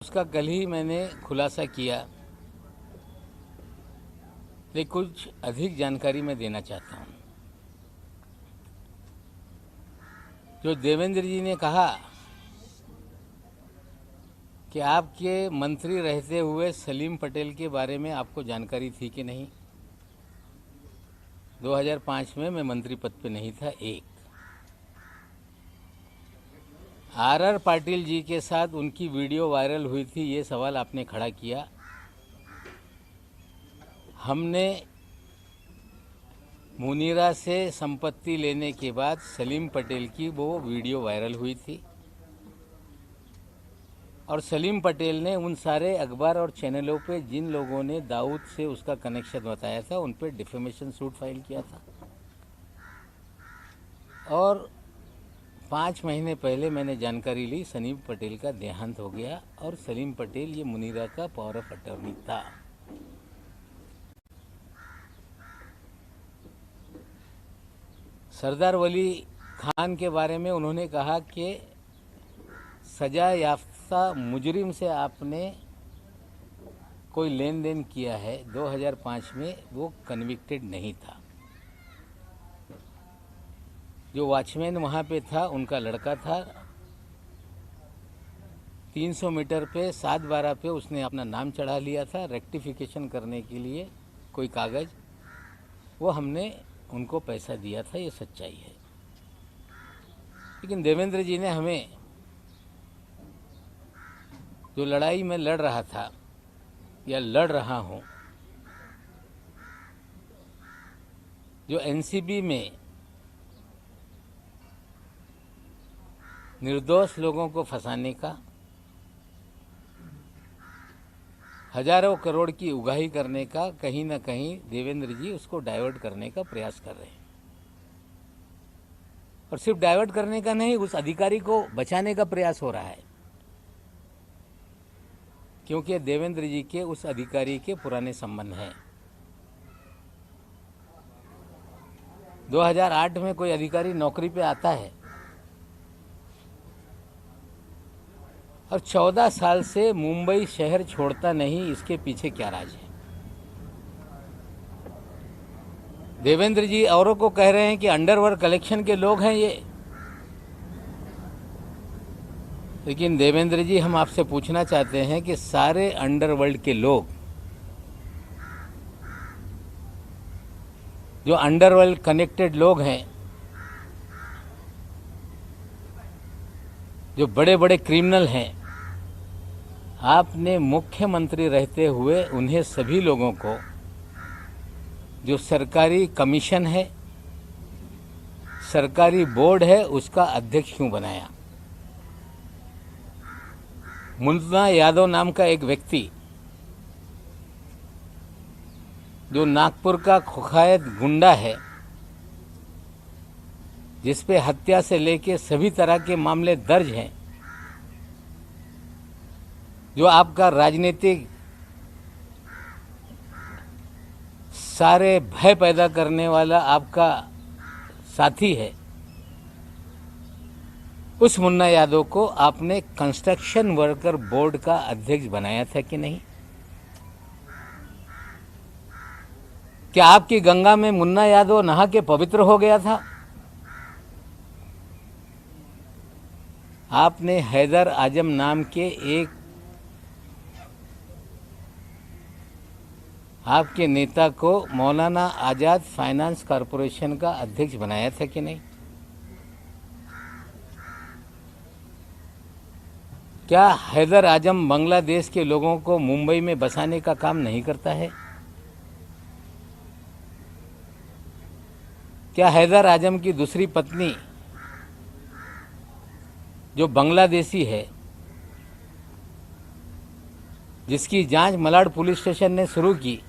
उसका कल ही मैंने खुलासा किया, लेकिन कुछ अधिक जानकारी मैं देना चाहता हूँ। जो देवेंद्र जी ने कहा कि आपके मंत्री रहते हुए सलीम पटेल के बारे में आपको जानकारी थी कि नहीं। 2005 में मैं मंत्री पद पे नहीं था। एक आर पाटिल जी के साथ उनकी वीडियो वायरल हुई थी, ये सवाल आपने खड़ा किया। हमने मुनीरा से संपत्ति लेने के बाद सलीम पटेल की वो वीडियो वायरल हुई थी और सलीम पटेल ने उन सारे अखबार और चैनलों पे जिन लोगों ने दाऊद से उसका कनेक्शन बताया था उन पे डिफेमेशन सूट फाइल किया था। और 5 महीने पहले मैंने जानकारी ली सलीम पटेल का देहांत हो गया और सलीम पटेल ये मुनीरा का पावर ऑफ अटॉर्नी था। सरदार वली खान के बारे में उन्होंने कहा कि सजा याफ्ता मुजरिम से आपने कोई लेन देन किया है। 2005 में वो कन्विक्टेड नहीं था। जो वॉचमैन वहाँ पे था उनका लड़का था। 300 मीटर पे 7/12 पे उसने अपना नाम चढ़ा लिया था रेक्टिफिकेशन करने के लिए कोई कागज़, वो हमने उनको पैसा दिया था, ये सच्चाई है। लेकिन देवेंद्र जी ने हमें जो लड़ाई में लड़ रहा था या लड़ रहा हूँ, जो एनसीबी में निर्दोष लोगों को फंसाने का, हजारों करोड़ की उगाही करने का, कहीं ना कहीं देवेंद्र जी उसको डाइवर्ट करने का प्रयास कर रहे हैं। और सिर्फ डाइवर्ट करने का नहीं, उस अधिकारी को बचाने का प्रयास हो रहा है, क्योंकि देवेंद्र जी के उस अधिकारी के पुराने संबंध हैं। 2008 में कोई अधिकारी नौकरी पे आता है और 14 साल से मुंबई शहर छोड़ता नहीं, इसके पीछे क्या राज है? देवेंद्र जी औरों को कह रहे हैं कि अंडरवर्ल्ड कलेक्शन के लोग हैं ये, लेकिन देवेंद्र जी हम आपसे पूछना चाहते हैं कि सारे अंडरवर्ल्ड के लोग, जो अंडरवर्ल्ड कनेक्टेड लोग हैं, जो बड़े बड़े क्रिमिनल हैं, आपने मुख्यमंत्री रहते हुए उन्हें सभी लोगों को जो सरकारी कमीशन है, सरकारी बोर्ड है, उसका अध्यक्ष क्यों बनाया? मुन्ना यादव नाम का एक व्यक्ति जो नागपुर का कुख्यात गुंडा है, जिस पे हत्या से लेके सभी तरह के मामले दर्ज हैं, जो आपका राजनीतिक सारे भय पैदा करने वाला आपका साथी है, उस मुन्ना यादव को आपने कंस्ट्रक्शन वर्कर बोर्ड का अध्यक्ष बनाया था कि नहीं? क्या आपकी गंगा में मुन्ना यादव नहा के पवित्र हो गया था? आपने हैदर आजम नाम के एक आपके नेता को मौलाना आज़ाद फाइनेंस कॉरपोरेशन का अध्यक्ष बनाया था कि नहीं? क्या हैदर आजम बांग्लादेश के लोगों को मुंबई में बसाने का काम नहीं करता है? क्या हैदर आजम की दूसरी पत्नी जो बांग्लादेशी है, जिसकी जांच मलाड पुलिस स्टेशन ने शुरू की,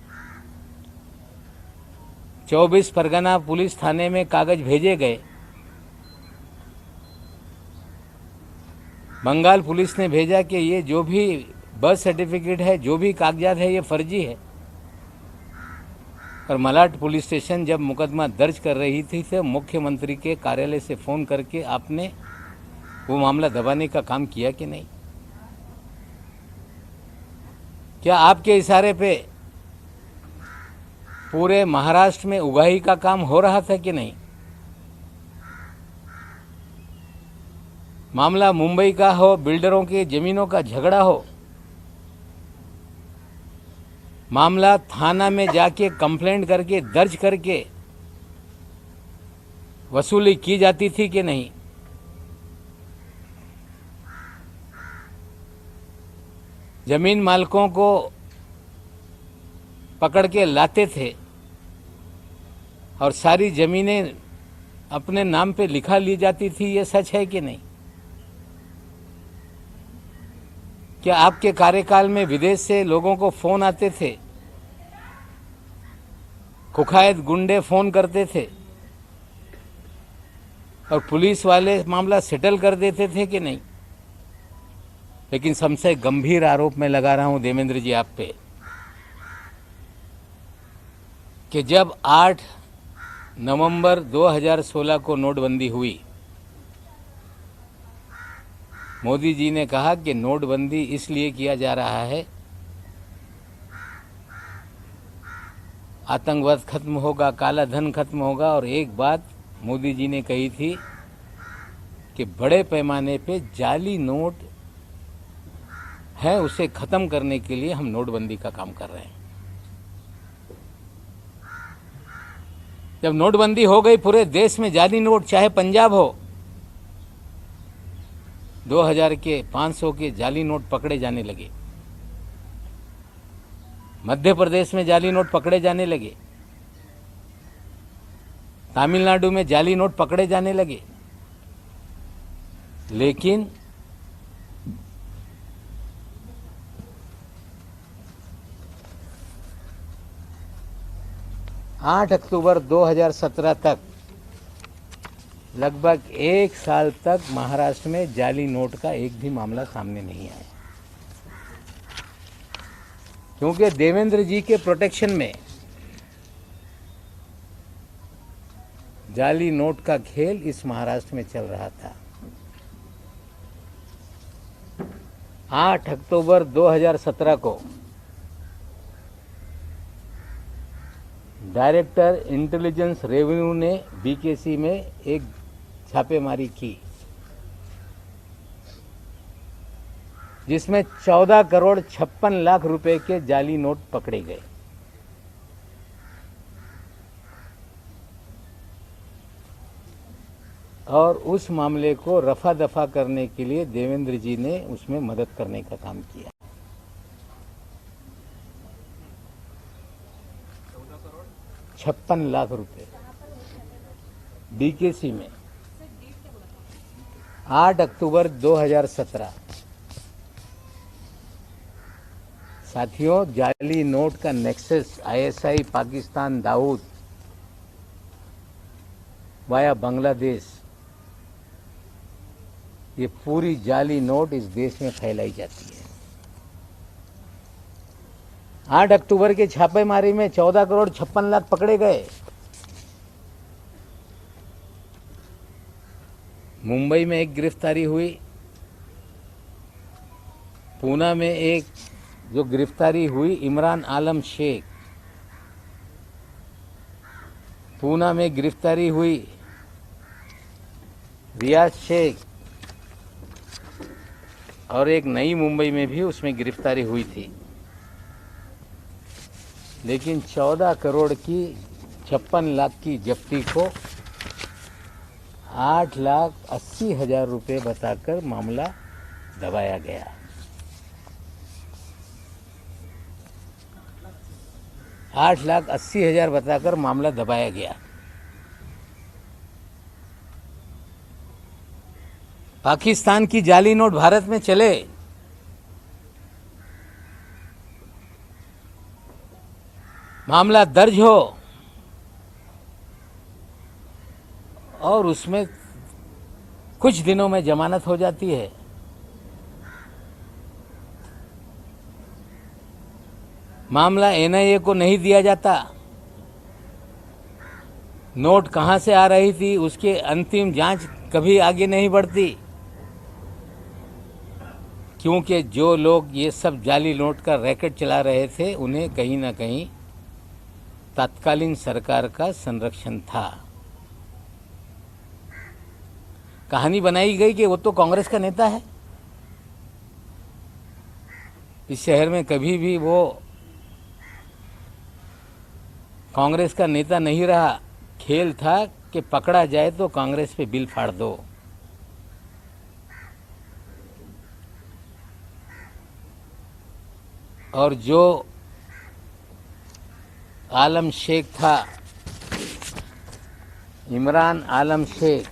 24 परगना पुलिस थाने में कागज भेजे गए, बंगाल पुलिस ने भेजा कि ये जो भी बर्थ सर्टिफिकेट है, जो भी कागजात है, ये फर्जी है। और मलाड पुलिस स्टेशन जब मुकदमा दर्ज कर रही थी तो मुख्यमंत्री के कार्यालय से फ़ोन करके आपने वो मामला दबाने का काम किया कि नहीं? क्या आपके इशारे पे पूरे महाराष्ट्र में उगाही का काम हो रहा था कि नहीं? मामला मुंबई का हो, बिल्डरों की जमीनों का झगड़ा हो, मामला थाना में जाके कंप्लेंट करके दर्ज करके वसूली की जाती थी कि नहीं? जमीन मालिकों को पकड़ के लाते थे और सारी जमीनें अपने नाम पे लिखा ली जाती थी, ये सच है कि नहीं? क्या आपके कार्यकाल में विदेश से लोगों को फोन आते थे, कुख्यात गुंडे फोन करते थे और पुलिस वाले मामला सेटल कर देते थे कि नहीं? लेकिन सबसे गंभीर आरोप मैं लगा रहा हूं देवेंद्र जी आप पे कि जब 8 नवंबर 2016 को नोटबंदी हुई, मोदी जी ने कहा कि नोटबंदी इसलिए किया जा रहा है, आतंकवाद खत्म होगा, काला धन खत्म होगा। और एक बात मोदी जी ने कही थी कि बड़े पैमाने पे जाली नोट है, उसे खत्म करने के लिए हम नोटबंदी का काम कर रहे हैं। जब नोटबंदी हो गई पूरे देश में जाली नोट, चाहे पंजाब हो, 2000 के 500 के जाली नोट पकड़े जाने लगे, मध्य प्रदेश में जाली नोट पकड़े जाने लगे, तमिलनाडु में जाली नोट पकड़े जाने लगे। लेकिन आठ अक्टूबर 2017 तक, लगभग 1 साल तक महाराष्ट्र में जाली नोट का एक भी मामला सामने नहीं आया, क्योंकि देवेंद्र जी के प्रोटेक्शन में जाली नोट का खेल इस महाराष्ट्र में चल रहा था। 8 अक्टूबर 2017 को डायरेक्टर इंटेलिजेंस रेवेन्यू ने बीकेसी में एक छापेमारी की, जिसमें 14 करोड़ 56 लाख रुपए के जाली नोट पकड़े गए। और उस मामले को रफा दफा करने के लिए देवेंद्र जी ने उसमें मदद करने का काम किया। 56 लाख रुपए बीकेसी में 8 अक्टूबर 2017। साथियों, जाली नोट का nexus ISI Pakistan Dawood via Bangladesh, ये पूरी जाली नोट इस देश में फैलाई जाती है। 8 अक्टूबर के छापेमारी में 14 करोड़ 56 लाख पकड़े गए। मुंबई में एक गिरफ्तारी हुई, पूना में एक जो गिरफ्तारी हुई इमरान आलम शेख, पूना में गिरफ्तारी हुई रियाज शेख, और एक नई मुंबई में भी उसमें गिरफ्तारी हुई थी। लेकिन 14 करोड़ की 56 लाख की जब्ती को 8,80,000 रुपये बताकर मामला दबाया गया। 8,80,000 बताकर मामला दबाया गया। पाकिस्तान की जाली नोट भारत में चले, मामला दर्ज हो और उसमें कुछ दिनों में जमानत हो जाती है। मामला एनआईए को नहीं दिया जाता। नोट कहां से आ रही थी उसके अंतिम जांच कभी आगे नहीं बढ़ती। क्योंकि जो लोग ये सब जाली नोट का रैकेट चला रहे थे उन्हें कहीं ना कहीं तत्कालीन सरकार का संरक्षण था। कहानी बनाई गई कि वो तो कांग्रेस का नेता है। इस शहर में कभी भी वो कांग्रेस का नेता नहीं रहा। खेल था कि पकड़ा जाए तो कांग्रेस पे बिल फाड़ दो। और जो आलम शेख था, इमरान आलम शेख,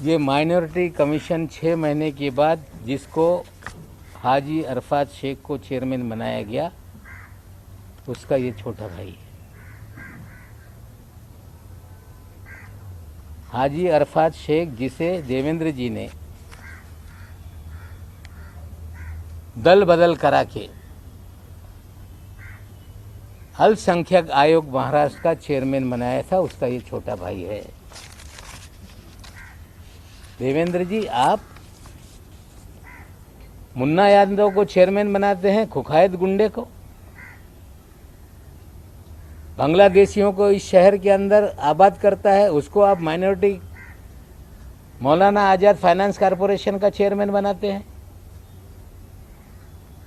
ये माइनॉरिटी कमीशन 6 महीने के बाद जिसको हाजी अरफात शेख को चेयरमैन बनाया गया, उसका ये छोटा भाई है। हाजी अरफात शेख जिसे देवेंद्र जी ने दल बदल करा के अल्पसंख्यक आयोग महाराष्ट्र का चेयरमैन बनाया था, उसका ये छोटा भाई है। देवेंद्र जी, आप मुन्ना यादव को चेयरमैन बनाते हैं, कुखायत गुंडे को। बांग्लादेशियों को इस शहर के अंदर आबाद करता है, उसको आप minority Maulana Azad finance corporation का चेयरमैन बनाते हैं।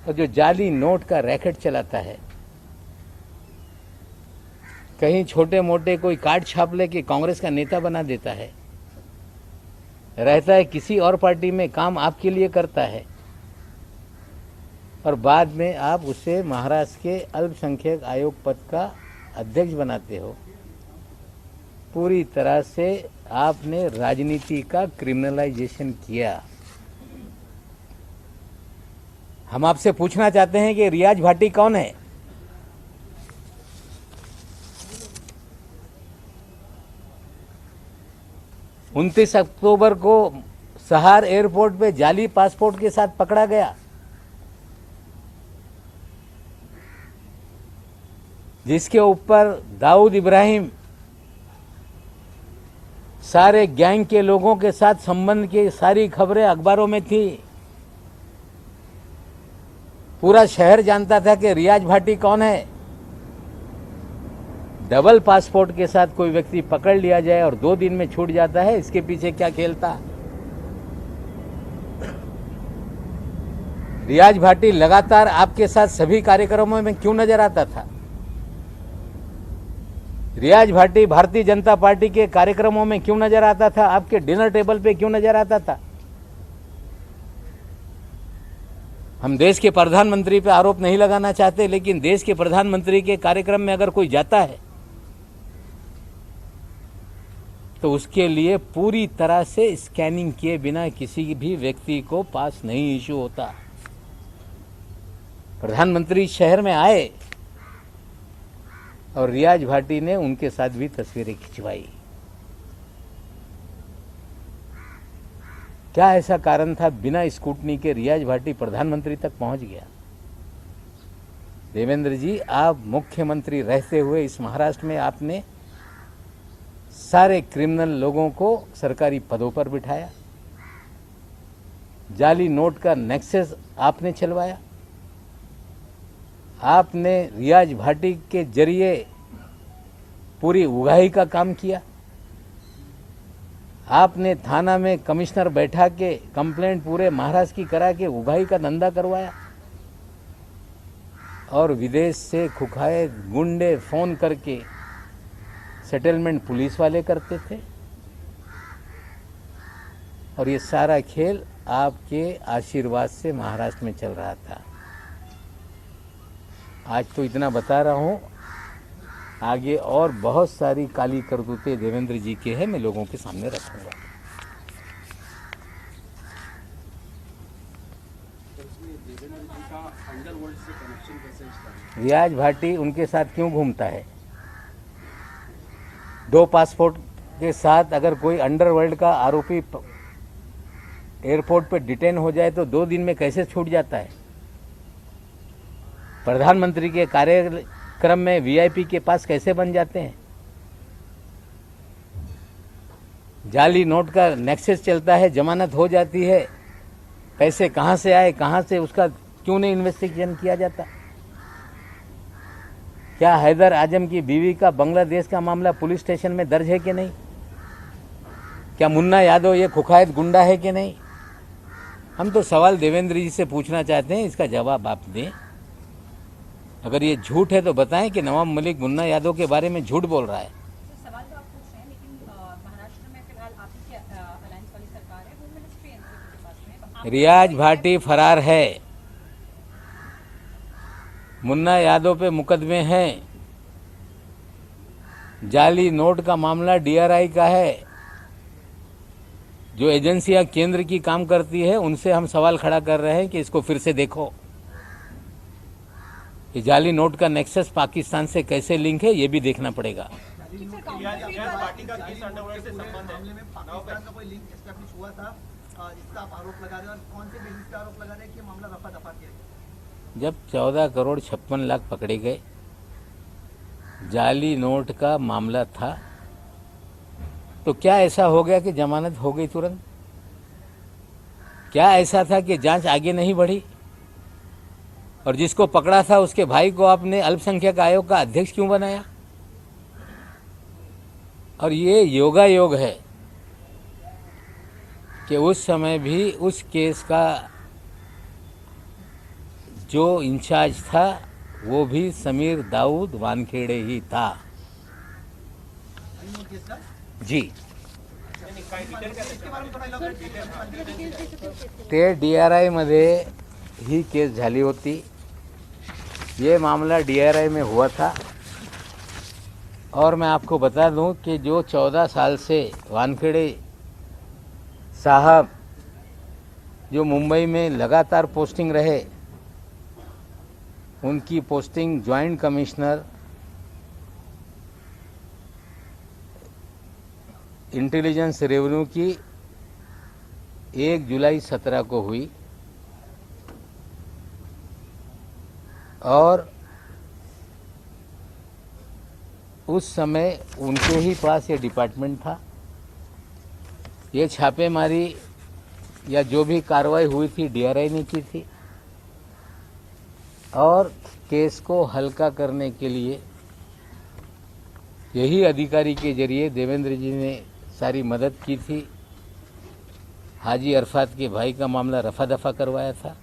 और जो जाली नोट का रैकेट चलाता है, कहीं छोटे मोटे कोई कार्ड छाप ले के कांग्रेस का नेता बना देता है, रहता है किसी और पार्टी में, काम आपके लिए करता है, और बाद में आप उसे महाराष्ट्र के अल्पसंख्यक आयोग पद का अध्यक्ष बनाते हो। पूरी तरह से आपने राजनीति का क्रिमिनलाइजेशन किया। हम आपसे पूछना चाहते हैं कि रियाज भाटी कौन है? उनतीस अक्टूबर को सहार एयरपोर्ट पे जाली पासपोर्ट के साथ पकड़ा गया, जिसके ऊपर दाऊद इब्राहिम सारे गैंग के लोगों के साथ संबंध की सारी खबरें अखबारों में थी। पूरा शहर जानता था कि रियाज भाटी कौन है। डबल पासपोर्ट के साथ कोई व्यक्ति पकड़ लिया जाए और 2 दिन में छूट जाता है, इसके पीछे क्या खेल था? रियाज भाटी लगातार आपके साथ सभी कार्यक्रमों में क्यों नजर आता था? रियाज भाटी भारतीय जनता पार्टी के कार्यक्रमों में क्यों नजर आता था? आपके डिनर टेबल पे क्यों नजर आता था? हम देश के प्रधानमंत्री पे आरोप नहीं लगाना चाहते, लेकिन देश के प्रधानमंत्री के कार्यक्रम में अगर कोई जाता है तो उसके लिए पूरी तरह से स्कैनिंग किए बिना किसी भी व्यक्ति को पास नहीं इशू होता। प्रधानमंत्री शहर में आए और रियाज भाटी ने उनके साथ भी तस्वीरें खिंचवाई। क्या ऐसा कारण था बिना स्कूटनी के रियाज भाटी प्रधानमंत्री तक पहुंच गया? देवेंद्र जी, आप मुख्यमंत्री रहते हुए इस महाराष्ट्र में आपने सारे क्रिमिनल लोगों को सरकारी पदों पर बिठाया। जाली नोट का नेक्सस आपने चलवाया। आपने रियाज भाटी के जरिए पूरी उगाही का काम किया। आपने थाना में कमिश्नर बैठा के कंप्लेंट पूरे महाराष्ट्र की करा के उगाही का धंधा करवाया। और विदेश से खुखाए गुंडे फोन करके सेटलमेंट पुलिस वाले करते थे। और ये सारा खेल आपके आशीर्वाद से महाराष्ट्र में चल रहा था। आज तो इतना बता रहा हूं, आगे और बहुत सारी काली करतूतें देवेंद्र जी के हैं, मैं लोगों के सामने रखूंगा। रियाज भाटी उनके साथ क्यों घूमता है? 2 पासपोर्ट के साथ अगर कोई अंडरवर्ल्ड का आरोपी एयरपोर्ट पर डिटेन हो जाए तो 2 दिन में कैसे छूट जाता है? प्रधानमंत्री के कार्यक्रम में वीआईपी के पास कैसे बन जाते हैं? जाली नोट का नेक्सस चलता है, जमानत हो जाती है, पैसे कहाँ से आए, कहाँ से, उसका क्यों नहीं इन्वेस्टिगेशन किया जाता? क्या हैदर आजम की बीवी का बांग्लादेश का मामला पुलिस स्टेशन में दर्ज है कि नहीं? क्या मुन्ना यादव ये कुख्यात गुंडा है कि नहीं? हम तो सवाल देवेंद्र जी से पूछना चाहते हैं, इसका जवाब आप दें। अगर ये झूठ है तो बताएं कि नवाब मलिक मुन्ना यादव के बारे में झूठ बोल रहा है। सवाल तो आप पूछ रहे हैं, लेकिन महाराष्ट्र में फिलहाल आप ही की अलायंस वाली सरकार है, होम मिनिस्ट्री एनसीपी के पास में। रियाज भाटी फरार है, मुन्ना यादव पे मुकदमे हैं, जाली नोट का मामला डीआरआई का है। जो एजेंसियां केंद्र की काम करती है उनसे हम सवाल खड़ा कर रहे हैं कि इसको फिर से देखो, कि जाली नोट का नेक्सस पाकिस्तान से कैसे लिंक है, ये भी देखना पड़ेगा। पार्टी का किस अंडरवर्ल्ड से संबंध है? मामले में पाकिस्तान का कोई लिंक एस्टैब्लिश हुआ था, जिसका आप आरोप लगा रहे हैं, और कौन से बेसिस पे आरोप लगा रहे हैं कि मामला रफा दफा किया? जब 14 करोड़ 56 लाख पकड़े गए, जाली नोट का मामला था, तो क्या ऐसा हो गया कि जमानत हो गई तुरंत? क्या ऐसा था कि जांच आगे नहीं बढ़ी? और जिसको पकड़ा था उसके भाई को आपने अल्पसंख्यक आयोग का अध्यक्ष क्यों बनाया? और ये योगा योग है कि उस समय भी उस केस का जो इंचार्ज था वो भी समीर दाऊद वानखेड़े ही था। जी, ते डीआरआई मध्ये ही केस झाली होती। ये मामला डीआरआई में हुआ था। और मैं आपको बता दूं कि जो 14 साल से वानखेड़े साहब जो मुंबई में लगातार पोस्टिंग रहे, उनकी posting joint commissioner intelligence revenue की 1 जुलाई 17 को हुई, और उस समय उनके ही पास ये डिपार्टमेंट था। ये छापेमारी या जो भी कार्रवाई हुई थी डीआरआई ने की थी, और केस को हल्का करने के लिए यही अधिकारी के जरिए देवेंद्र जी ने सारी मदद की थी। हाजी अरफात के भाई का मामला रफा दफा करवाया था।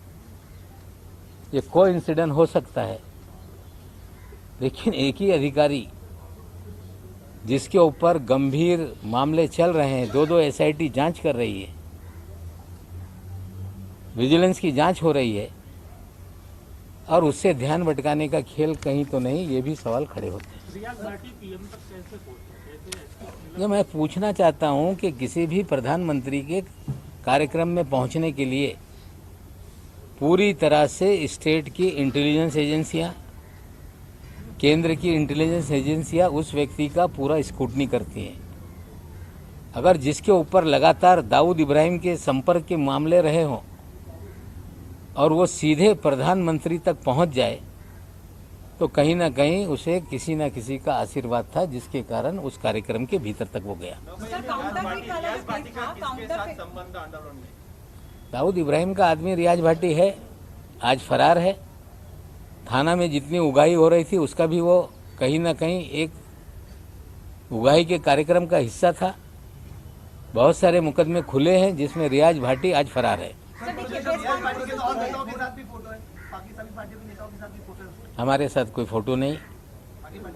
ये कोइंसिडेंस हो सकता है, लेकिन एक ही अधिकारी जिसके ऊपर गंभीर मामले चल रहे हैं, 2-2 एसआईटी जांच कर रही है, विजिलेंस की जांच हो रही है, और उससे ध्यान भटकाने का खेल कहीं तो नहीं, ये भी सवाल खड़े होते हैं। ये मैं पूछना चाहता हूं कि किसी भी प्रधानमंत्री के कार्यक्रम में पहुंचने के लिए पूरी तरह से स्टेट की इंटेलिजेंस एजेंसियां, केंद्र की इंटेलिजेंस एजेंसियां उस व्यक्ति का पूरा स्क्रूटनी करती हैं। अगर जिसके ऊपर लगातार दाऊद इब्राहिम के संपर्क के मामले रहे हों और वो सीधे प्रधानमंत्री तक पहुंच जाए, तो कहीं ना कहीं उसे किसी न किसी का आशीर्वाद था, जिसके कारण उस कार्यक्रम के भीतर तक वो गया। दाऊद इब्राहिम का आदमी रियाज भाटी है, आज फरार है। थाना में जितनी उगाही हो रही थी उसका भी वो कहीं ना कहीं एक उगाही के कार्यक्रम का हिस्सा था। बहुत सारे मुकदमे खुले हैं जिसमें रियाज भाटी आज फरार है। हमारे साथ कोई फोटो नहीं,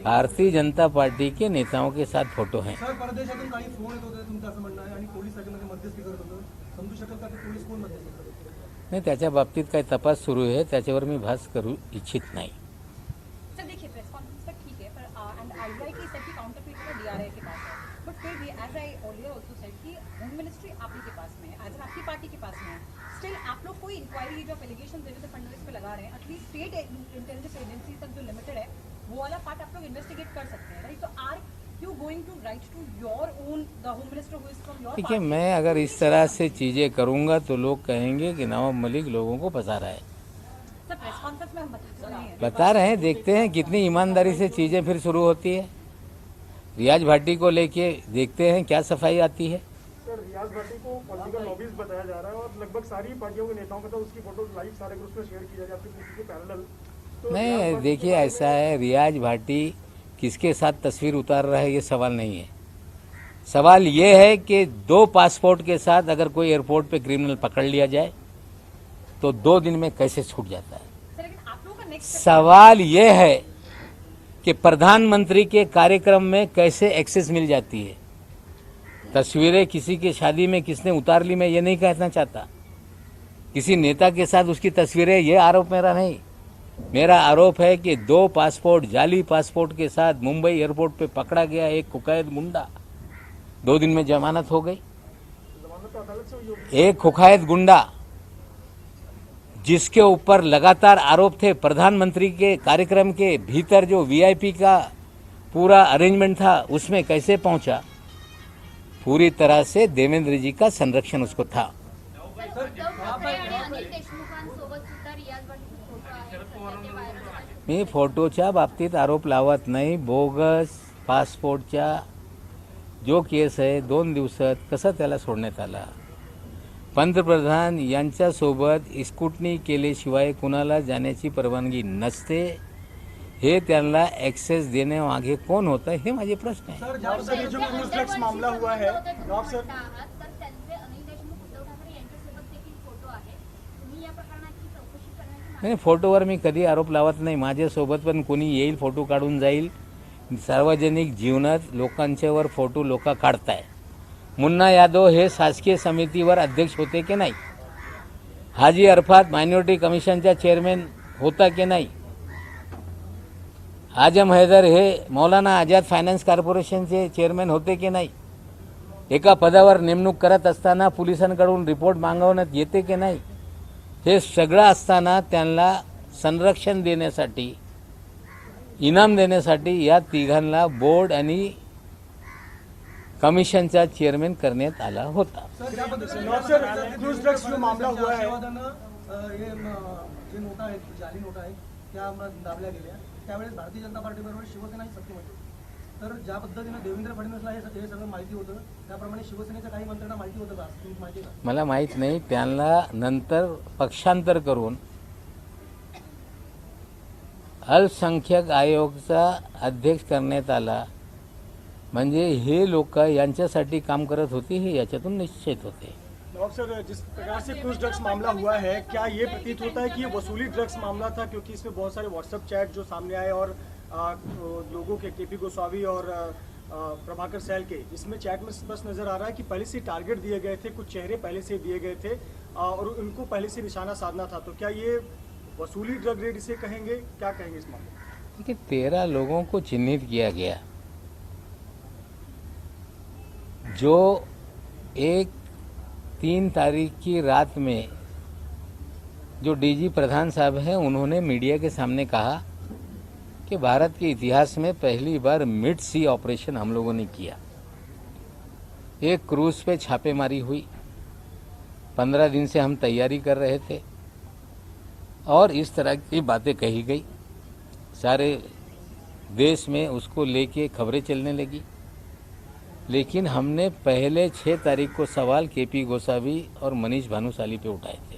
भारतीय जनता पार्टी के नेताओं के साथ फोटो हैं। नाही, त्याच्या बाबतीत काही तपास सुरू आहे, त्याच्यावर मी भाष्य करू इच्छित नाही। सर देखिए, प्रेस कॉन्फ्रेंस तक ठीक है, पर एंड आईआई की सेट की काउंटरफीट का डीआरआई के पास है, बट फिर भी as I earlier also said कि होम मिनिस्ट्री आप ही के पास में है, एज आपकी पार्टी के पास में है। स्टिल आप लोग कोई इंक्वायरी जो एलिगेशन देवेंद्र फडणवीस पे लगा रहे हैं, एटलीस्ट स्टेट इंटेलिजेंस एजेंसी तक जो लिमिटेड है वो वाला पार्ट आप लोग इन्वेस्टिगेट कर सकते हैं, राइट? तो are you going to write to your own the home minister who is from your? देखिए, मैं अगर इस तरह से चीजें करूंगा तो लोग कहेंगे कि नवाब मलिक लोगों को फंसा रहा है। सर प्रेस कॉन्फ्रेंस में हम बता रहे हैं, देखते हैं कितनी ईमानदारी से चीजें फिर शुरू होती है। रियाज भाटी को लेके देखते हैं क्या सफाई आती है। सर रियाज भाटी को पॉलिटिकल लॉबीज बताया जा रहा है और लगभग सारी पार्टियों के नेताओं के साथ उसकी फोटो लाइव सारे ग्रुप में शेयर की जा रही है आपकी किसी के पैरेलल। तो नहीं, देखिए ऐसा है, रियाज भाटी किसके साथ तस्वीर उतार रहा है ये सवाल नहीं है। सवाल ये है कि 2 पासपोर्ट के साथ अगर कोई एयरपोर्ट पे क्रिमिनल पकड़ लिया जाए तो 2 दिन में कैसे छूट जाता है। सर लेकिन आप लोगों का नेक्स्ट सवाल ये है कि प्रधानमंत्री के कार्यक्रम में कैसे एक्सेस मिल जाती है। तस्वीरें किसी की शादी में किसने उतार ली, मैं ये नहीं कहना चाहता। किसी नेता के साथ उसकी तस्वीरें, ये आरोप मेरा नहीं। मेरा आरोप है कि 2 पासपोर्ट, जाली पासपोर्ट के साथ मुंबई एयरपोर्ट पे पकड़ा गया एक कुख्यात गुंडा, 2 दिन में जमानत हो गई। जमानत तो अदालत से हुई होगी। एक कुख्यात गुंडा जिसके ऊपर लगातार आरोप थे, प्रधानमंत्री के कार्यक्रम के भीतर जो वीआईपी का पूरा अरेंजमेंट था उसमें कैसे पहुंचा। पूरी तरह से देवेंद्र जी का संरक्षण उसको था। मी फोटोच्या बाबतीत आरोप लावत नाही। बोगस पासपोर्टच्या जो केस आहे 2 दिवसात कसा त्याला सोडण्यात आला। पंतप्रधान यांच्यासोबत स्कूटनी केल्याशिवाय कुणाला जाण्याची परवानगी नसते। हे त्यांना ॲक्सेस देण्यामागे कोण होतं हे माझे प्रश्न आहे। सर जब से ये जो क्रूज ड्रग्स मामला हुआ है नवाब सर नाही, फोटोवर मी कधी आरोप लावत नाही। माझ्यासोबत पण कोणी येईल फोटो काढून जाईल। सार्वजनिक जीवनात लोकांच्यावर फोटो लोक काढताय। मुन्ना यादव हे शासकीय समितीवर अध्यक्ष होते की नाही। हाजी अरफात मायनॉरिटी कमिशनचा चेअरमॅन होता की नाही। आजम हैदर हे मौलाना आझाद फायनान्स कॉर्पोरेशनचे चेअरमॅन होते की नाही। एका पदावर नेमणूक करत असताना पोलिसांकडून रिपोर्ट मागवण्यात येते की नाही। हे सगळं असताना त्यांना संरक्षण देण्यासाठी, इनाम देण्यासाठी या तिघांना बोर्ड आणि कमिशनचा चेअरमॅन करण्यात आला होता। नवाब सर क्रूज ड्रग्स जो मामला हुआ है हे जे नोटा आहेत, जाली नोटा आहेत त्या दाबल्या गेल्या, त्यावेळेस भारतीय जनता पार्टीबरोबर शिवसेनाही सत्तेमध्ये होती। तर ज्या पद्धतीने देवेंद्र फडणवीसला हे सगळं माहिती होतं त्याप्रमाणे शिवसेनेच्या काही मंत्र्यांना माहिती होतं का, तुम्ही माहिती का? मला माहित नाही। त्यांना नंतर पक्षांतर करून अल्पसंख्याक आयोगाचा अध्यक्ष करण्यात आला। म्हणजे हे लोक यांच्यासाठी काम करत होते हे याच्यातून निश्चित होते। नवाब सर जिस प्रकार से क्रूज ड्रग्स मामला हुआ है क्या ये प्रतीत होता है कि ये वसूली ड्रग्स मामला था, क्योंकि इसमें बहुत सारे व्हाट्सएप चैट जो सामने आए और लोगों के केपी गोस्वामी और प्रभाकर सैल के इसमें चैट में बस नजर आ रहा है कि पहले से टारगेट दिए गए थे, कुछ चेहरे पहले से दिए गए थे और उनको पहले से निशाना साधना था। तो क्या ये वसूली ड्रग रेड इसे कहेंगे, क्या कहेंगे इस मामले में? देखिए 13 लोगों को चिन्हित किया गया। जो 3 तारीख की रात में जो डीजी प्रधान साहब हैं उन्होंने मीडिया के सामने कहा कि भारत के इतिहास में पहली बार मिड सी ऑपरेशन हम लोगों ने किया। एक क्रूज पे छापेमारी हुई। 15 दिन से हम तैयारी कर रहे थे और इस तरह की बातें कही गई। सारे देश में उसको लेके खबरें चलने लगी। लेकिन हमने पहले 6 तारीख को सवाल केपी गोस्वामी और मनीष भानुशाली पे उठाए थे।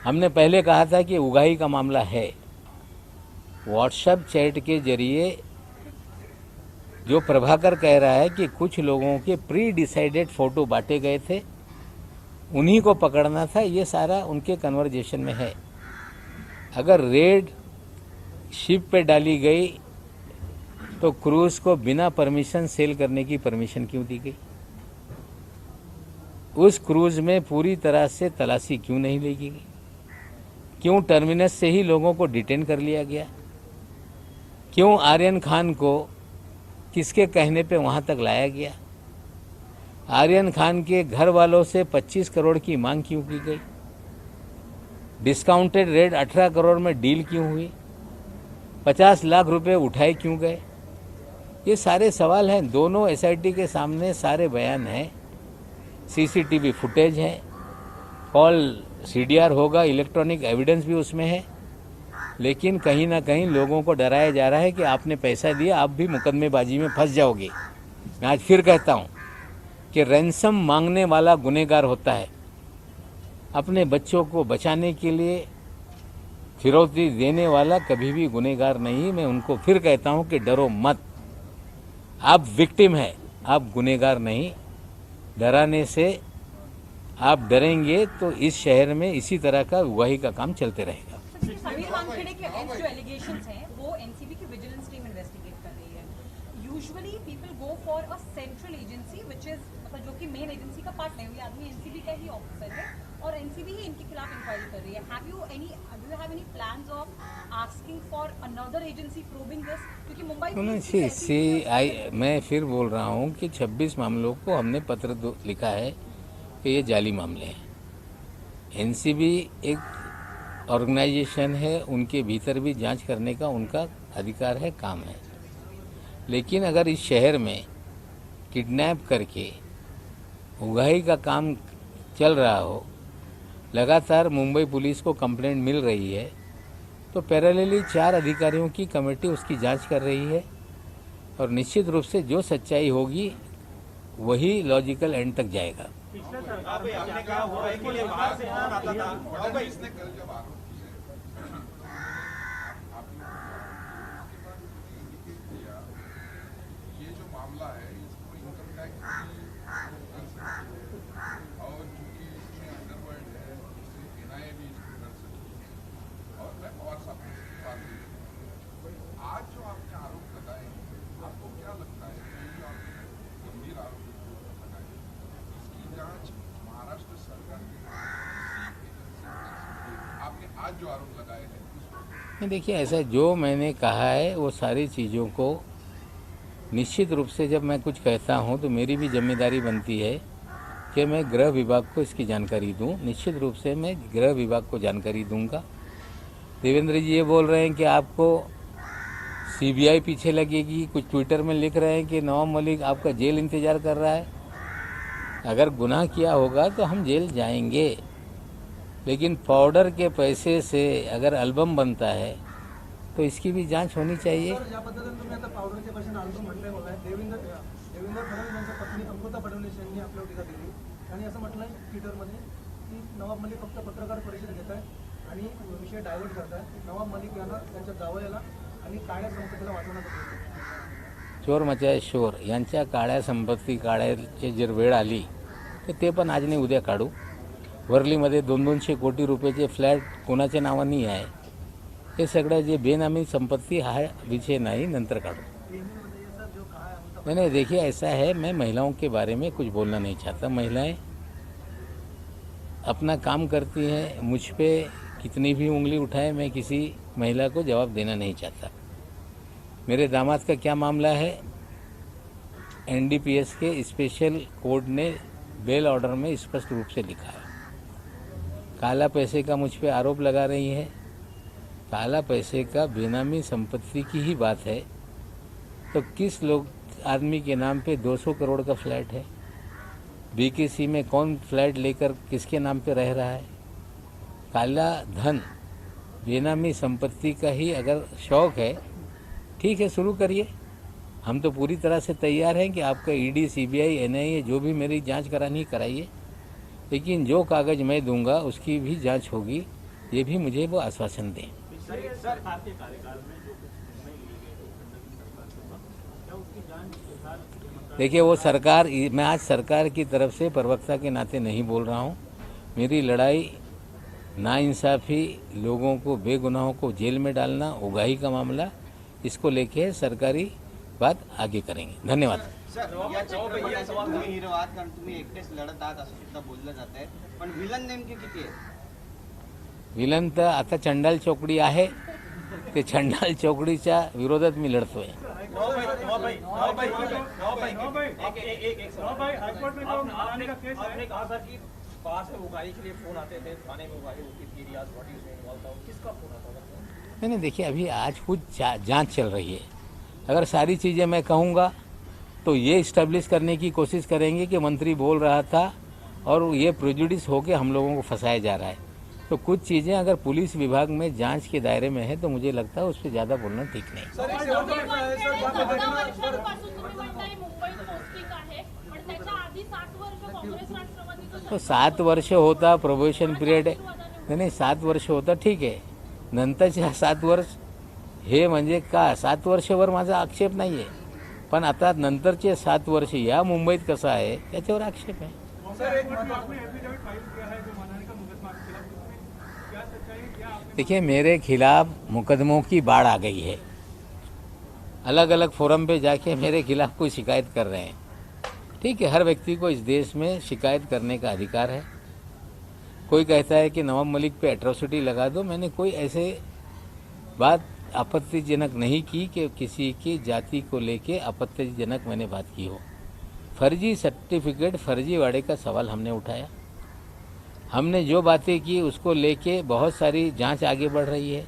हमने पहले कहा था कि उगाही का मामला है। व्हाट्सएप चैट के जरिए जो प्रभाकर कह रहा है कि कुछ लोगों के प्री डिसाइडेड फोटो बांटे गए थे, उन्हीं को पकड़ना था, ये सारा उनके कन्वर्जेशन में है। अगर रेड शिप पे डाली गई तो क्रूज को बिना परमिशन सेल करने की परमिशन क्यों दी गई? उस क्रूज में पूरी तरह से तलाशी क्यों नहीं ली गई? क्यों टर्मिनस से ही लोगों को डिटेन कर लिया गया? क्यों आर्यन खान को किसके कहने पे वहां तक लाया गया? आर्यन खान के घर वालों से 25 करोड़ की मांग क्यों की गई? डिस्काउंटेड रेट 18 करोड़ में डील क्यों हुई? 50 लाख रुपए उठाए क्यों गए? ये सारे सवाल हैं। दोनों एसआईटी के सामने सारे बयान हैं, सीसीटीवी फुटेज है, कॉल सीडीआर होगा, इलेक्ट्रॉनिक एविडेंस भी उसमें है। लेकिन कहीं ना कहीं लोगों को डराया जा रहा है कि आपने पैसा दिया, आप भी मुकदमेबाजी में फंस जाओगे। मैं आज फिर कहता हूँ, कि रैंसम मांगने वाला गुनहगार होता है, अपने बच्चों को बचाने के लिए फिरौती देने वाला कभी भी गुनहगार नहीं। मैं उनको फिर कहता हूं कि डरो मत, आप विक्टिम है, आप गुनहगार नहीं। डराने से आप डरेंगे तो इस शहर में इसी तरह का उगाही का काम चलते रहेगा। समीर वानखेड़े के अगेंस्ट जो एलिगेशंस हैं वो एनसीबी की विजिलेंस टीम इन्वेस्टिगेट कर रही है। Usually people go for a central agency which is मतलब जो कि मेन एजेंसी का पार्ट नहीं, ये आदमी एनसीबी का ही ऑफिसर है और एनसीबी ही इनके खिलाफ इंक्वायरी कर रही है। Do you have any plans of asking for another agency probing this? क्योंकि मुंबई मैं फिर बोल रहा हूं कि 26 मामलों को हमने पत्र लिखा है कि ये जाली मामले हैं। एनसीबी एक ऑर्गेनाइजेशन है, उनके भीतर भी जांच करने का उनका अधिकार है, काम है। लेकिन अगर इस शहर में किडनैप करके उगाही का काम चल रहा हो, लगातार मुंबई पुलिस को कंप्लेंट मिल रही है, तो पैरेलली 4 अधिकारियों की कमेटी उसकी जांच कर रही है और निश्चित रूप से जो सच्चाई होगी वही लॉजिकल एंड तक जाएगा। आपने कहा हुआ है कि ये बाहर से फोन आता था। बड़ा भाई इसने कल जब आरोप ये जो मामला है इसको इनकम टैक्स और चूंकि इसमें अंडरवर्ल्ड है इसलिए एनआईए भी इसको कर सकती है और मैं और सब आज जो आपने आरोप लगाए आपको क्या लगता है कि आपने गंभीर आरोप लगाए, इसकी जांच महाराष्ट्र सरकार आपने आज जो आरोप लगाए हैं नहीं, देखिए ऐसा जो मैंने कहा है वो सारी चीज़ों को निश्चित रूप से जब मैं कुछ कहता हूं तो मेरी भी जिम्मेदारी बनती है कि मैं गृह विभाग को इसकी जानकारी दूं। निश्चित रूप से मैं गृह विभाग को जानकारी दूंगा। देवेंद्र जी ये बोल रहे हैं कि आपको सीबीआई पीछे लगेगी, कुछ ट्विटर में लिख रहे हैं कि नवाब मलिक आपका जेल इंतजार कर रहा है। अगर गुनाह किया होगा तो हम जेल जाएंगे, लेकिन पाउडर के पैसे से अगर एल्बम बनता है तो इसकी भी जांच होनी चाहिए। सर, ज्या पद्धतीने तुम्ही आता पावडरच्या पैशाने अल्बम म्हटलंय बघा, देवेंद्र फडणवीस यांच्या पत्नी अमृता फडणवीस यांनी आपल्यावर टीका केली आणि असं म्हटलंय ट्विटरमध्ये की नवाब मलिक फक्त पत्रकार परिषद घेत आहे आणि विषय डायव्हर्ट करताय। नवाब मलिक यांना त्यांच्या जावयाला आणि काळ्या संपत्तीला वाचवण्याचा प्रयत्न। चोर मचाए शोर यांच्या काळ्या संपत्ती काढायची जर वेळ आली तर ते पण आज नाही उद्या काढू। वर्लीमध्ये 200 कोटी रुपयाचे फ्लॅट कोणाच्या नावाने आहे, हे सगळं जे बेनामी संपत्ती हा विषय नहीं, नंतर काढू। नहीं, देखिए ऐसा है, मैं महिलाओं के बारे में कुछ बोलना नहीं चाहता। महिलाएं अपना काम करती हैं, मुझ पे कितनी भी उंगली उठाए मैं किसी महिला को जवाब देना नहीं चाहता। मेरे दामाद का क्या मामला है, एनडीपीएस के स्पेशल कोर्ट ने बेल ऑर्डर में स्पष्ट रूप से लिखा है। काला पैसे का मुझ पे आरोप लगा रही है। काला पैसे का बेनामी संपत्ति की ही बात है तो किस लोग आदमी के नाम पे 200 करोड़ का फ्लैट है? बीकेसी में कौन फ्लैट लेकर किसके नाम पे रह रहा है? काला धन बेनामी संपत्ति का ही अगर शौक है, ठीक है, शुरू करिए। हम तो पूरी तरह से तैयार हैं कि आपका ईडी, सीबीआई, एनआईए जो भी मेरी जांच करानी कराइए, लेकिन जो कागज मैं दूंगा उसकी भी जांच होगी, ये भी मुझे वो आश्वासन दें। देखिए वो सरकार, मैं आज सरकार की तरफ से प्रवक्ता के नाते नहीं बोल रहा हूँ। मेरी लड़ाई नाइंसाफ़ी, लोगों को, बेगुनाहों को जेल में डालना, उगाही का मामला, इसको लेके सरकारी बात आगे करेंगे। धन्यवाद। तुम्ही निर्वाद कारण तुम्ही एकटेच लढत आहात असं सुद्धा बोललं जात आहे, पण विलन नेमके किती आहेत? विलन तर आता चंडाल चौकडी आहे, ते चंडाल चौकडीच्या विरोधात मी लढतोय। आपने कहा था कि पास में उगाही के लिए फोन आते थे, थाने में उगाही होती थी, रियाज बॉडी उसमें इन्वॉल्व था, किसका फोन आता था? नहीं, देखिए अभी आज कुछ जांच चल रही है। अगर सारी चीज़ें मैं कहूँगा तो ये इस्टेब्लिश करने की कोशिश करेंगे कि मंत्री बोल रहा था और ये प्रेजुडिस होकर हम लोगों को फंसाया जा रहा है। तो कुछ चीज़ें अगर पुलिस विभाग में जांच के दायरे में है तो मुझे लगता है उस पर ज़्यादा बोलना ठीक नहीं। सर, एक शेवटचा प्रश्न आहे, सर, ज्या पद्धतीनं मुंबईत पोस्टिंग आहे पण त्याच्या आधी 7 तो 7 वर्ष होता प्रोबेशन पिरियड नाही 7 वर्ष होता ठीक आहे. नंतरच्या 7 वर्ष हे म्हणजे का 7 वर्षावर माझा आक्षेप नाही आहे, पण आता नंतरचे 7 वर्ष या मुंबईत कसं आहे त्याच्यावर आक्षेप आहे. देखिए मेरे खिलाफ मुकदमों की बाढ़ आ गई है. अलग अलग फोरम पे जाके मेरे खिलाफ कोई शिकायत कर रहे हैं. ठीक है, हर व्यक्ति को इस देश में शिकायत करने का अधिकार है. कोई कहता है कि नवाब मलिक पे एट्रोसिटी लगा दो. मैंने कोई ऐसे बात आपत्तिजनक नहीं की कि किसी की जाति को लेके आपत्तिजनक मैंने बात की हो. फर्जी सर्टिफिकेट फर्जीवाड़े का सवाल हमने उठाया. हमने जो बातें की उसको लेके बहुत सारी जांच आगे बढ़ रही है.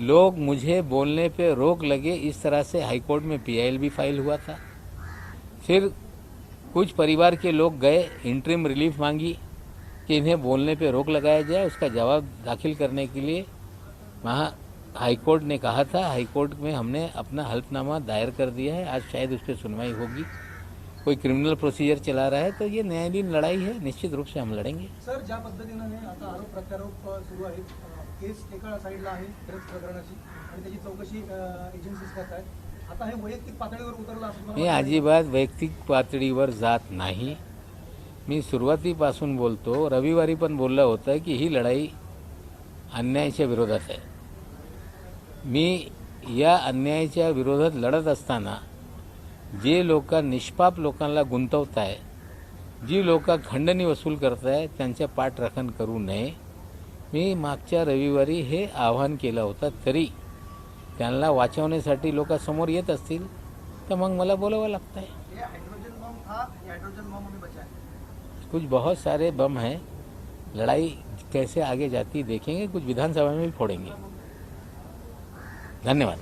लोग मुझे बोलने पे रोक लगे इस तरह से हाईकोर्ट में PIL भी फाइल हुआ था. फिर कुछ परिवार के लोग गए, इंटरिम रिलीफ मांगी कि इन्हें बोलने पे रोक लगाया जाए. उसका जवाब दाखिल करने के लिए वहाँ हाईकोर्ट ने कहा था. हाईकोर्ट में हमने अपना हल्फनामा दायर कर दिया है. आज शायद उस पर सुनवाई होगी. कोई क्रिमिनल प्रोसीजर चला रहा है तो ये न्यायालयीन लढाई है. निश्चित रूप से हम लढेंगे. सर, ज्या पद्धतीनं आता आरोप प्रत्यारोप सुरू आहेत, केस एका साईडला आहे ड्रग्स प्रकरणाची आणि त्याची चौकशी एजन्सीज करत आहेत. आता हे वैयक्तिक पातळीवर उतरलं असं मला मी अजिबात वैयक्तिक पातळीवर जात नाही. मी सुरुवातीपासून बोलतो, रविवारी पण बोललं होतं की ही लढाई अन्यायाच्या विरोधात आहे. मी या अन्यायाच्या विरोधात लढत असताना जे लोक निष्पाप लोकांना गुंतवत आहे, जी लोक खंडणी वसूल करताय त्यांच्या पाठराखण करू नये. मी मागच्या रविवारी हे आवाहन केलं होतं. तरी त्यांना वाचवण्यासाठी लोक समोर येत असतील तर मग मला बोलावं लागतं आहे. ये हाइड्रोजन बम था, ये हाइड्रोजन बम हमें बचा है. कुछ बहुत सारे बम हैं. लड़ाई कैसे आगे जाती देखेंगे. कुछ विधानसभा में भी फोड़ेंगे. धन्यवाद.